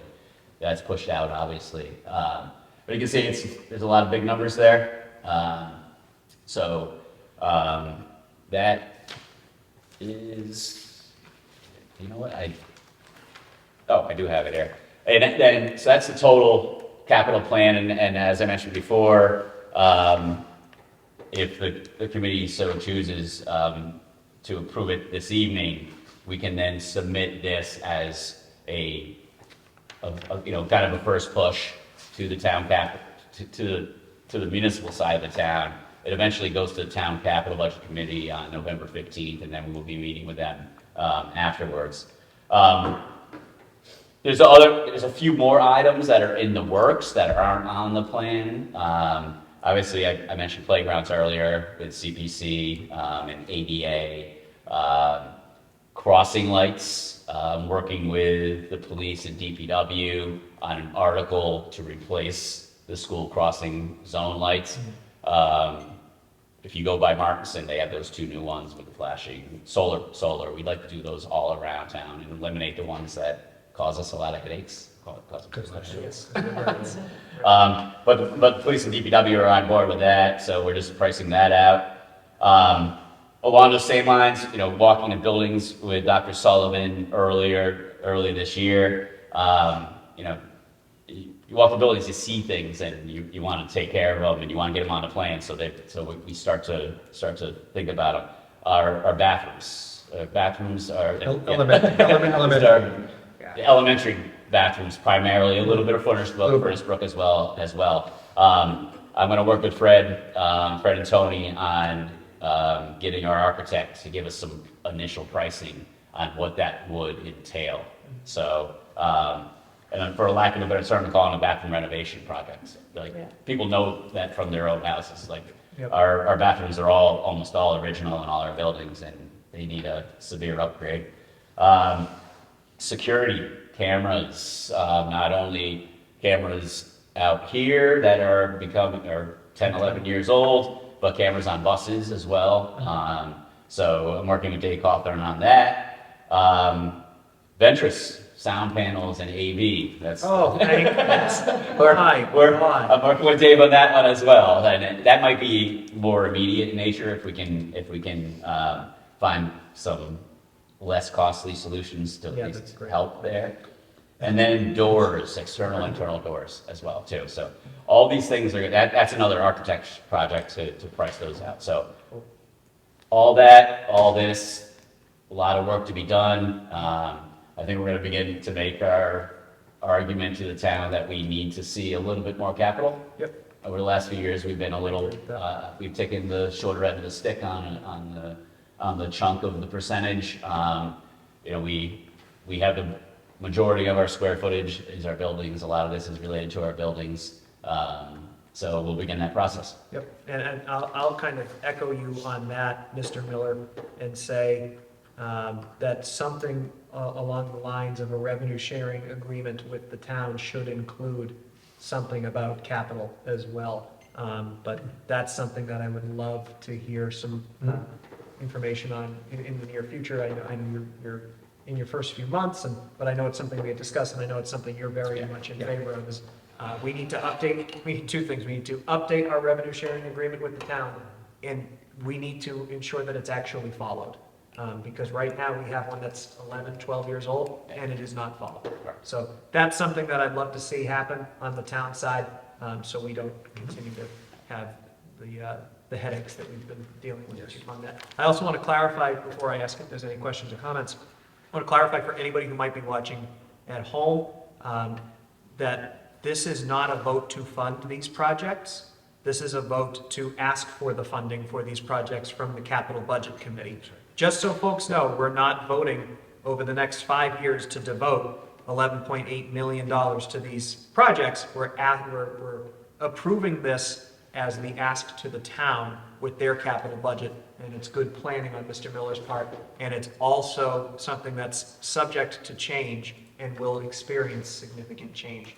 S4: That's pushed out, obviously. But you can see there's a lot of big numbers there. So that is, you know what, I do have it here. And then, so that's the total capital plan, and as I mentioned before, if the committee so chooses to approve it this evening, we can then submit this as a kind of a first push to the town to the municipal side of the town. It eventually goes to the town capital budget committee on November 15th, and then we will be meeting with them afterwards. There's a few more items that are in the works that aren't on the plan. Obviously, I mentioned playgrounds earlier with CPC and ADA, crossing lights, working with the police and DPW on an article to replace the school crossing zone lights. If you go by Martinson, they have those 2 new ones with the flashing solar. We'd like to do those all around town and eliminate the ones that cause us a lot of headaches. But the police and DPW are on board with that, so we're just pricing that out. Along those same lines, you know, walking in buildings with Dr. Sullivan early this year, you know, you walk the buildings, you see things, and you want to take care of them, and you want to get them on the plan, so we start to think about them. Our bathrooms,
S3: Elementary.
S4: the elementary bathrooms primarily, a little bit of Furnace Brook as well. I'm going to work with Fred and Tony on getting our architect to give us some initial pricing on what that would entail. So, and then for lack of a better term, I'm calling them bathroom renovation projects. Like, people know that from their own houses. Like, our bathrooms are almost all original in all our buildings, and they need a severe upgrade. Security cameras, not only cameras out here that are 10, 11 years old, but cameras on buses as well. So I'm working with Dave Cawthorn on that. Ventris, sound panels and AV. That's
S1: Oh, thank goodness.
S4: I'm working with Dave on that one as well, and that might be more immediate in nature if we can find some less costly solutions to at least help there. And then doors, external, internal doors as well too. So all these things that's another architect's project to price those out. So all this, a lot of work to be done. I think we're going to begin to make our argument to the town that we need to see a little bit more capital.
S3: Yep.
S4: Over the last few years, we've been a little, we've taken the shorter end of the stick on the chunk of the percentage. You know, we have the majority of our square footage is our buildings. A lot of this is related to our buildings. So we'll begin that process.
S1: Yep, and I'll kind of echo you on that, Mr. Miller, and say that something along the lines of a revenue sharing agreement with the town should include something about capital as well. But that's something that I would love to hear some information on in the near future. I know you're in your first few months, but I know it's something we had discussed, and I know it's something you're very much in favor of. Is we need two things. We need to update our revenue sharing agreement with the town, and we need to ensure that it's actually followed. Because right now we have one that's 11, 12 years old, and it is not followed. So that's something that I'd love to see happen on the town side, so we don't continue to have the headaches that we've been dealing with on that. I also want to clarify, before I ask if there's any questions or comments, I want to clarify for anybody who might be watching at home, that this is not a vote to fund these projects. This is a vote to ask for the funding for these projects from the Capital Budget Committee. Just so folks know, we're not voting over the next 5 years to devote $11.8 million to these projects. We're approving this as the ask to the town with their capital budget, and it's good planning on Mr. Miller's part, and it's also something that's subject to change and will experience significant change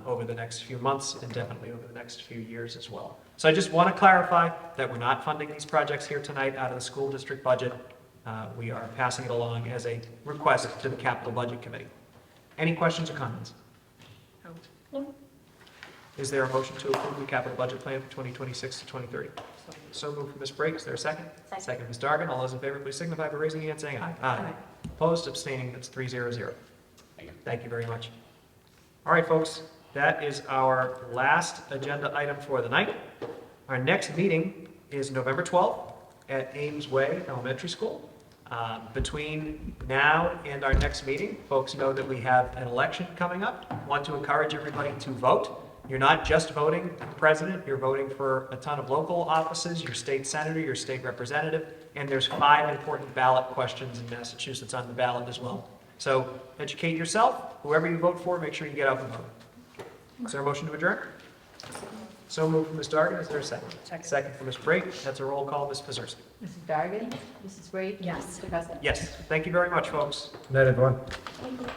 S1: over the next few months and definitely over the next few years as well. So I just want to clarify that we're not funding these projects here tonight out of the school district budget. We are passing it along as a request to the Capital Budget Committee. Any questions or comments?
S8: No.
S1: Is there a motion to approve the capital budget plan for 2026 to 2030? So moved from Ms. Brake. Is there a second? Second, Ms. Dargan. All those in favor, please signify by raising your hand and saying aye. Aye. Opposed, abstaining, that's 3-0-0. Thank you very much. All right, folks, that is our last agenda item for the night. Our next meeting is November 12th at Ames Way Elementary School. Between now and our next meeting, folks know that we have an election coming up. Want to encourage everybody to vote. You're not just voting for the president, you're voting for a ton of local offices, your state senator, your state representative, and there's 5 important ballot questions in Massachusetts on the ballot as well. So educate yourself. Whoever you vote for, make sure you get out and vote. Is there a motion to adjourn? So moved from Ms. Dargan. Is there a second? Second from Ms. Brake. That's a roll call. Ms. Pazurski.
S2: Mrs. Dargan? Mrs. Brake?
S8: Yes.
S2: Mr. Costa?
S1: Yes. Thank you very much, folks.
S3: Good night, everyone.
S8: Thank you.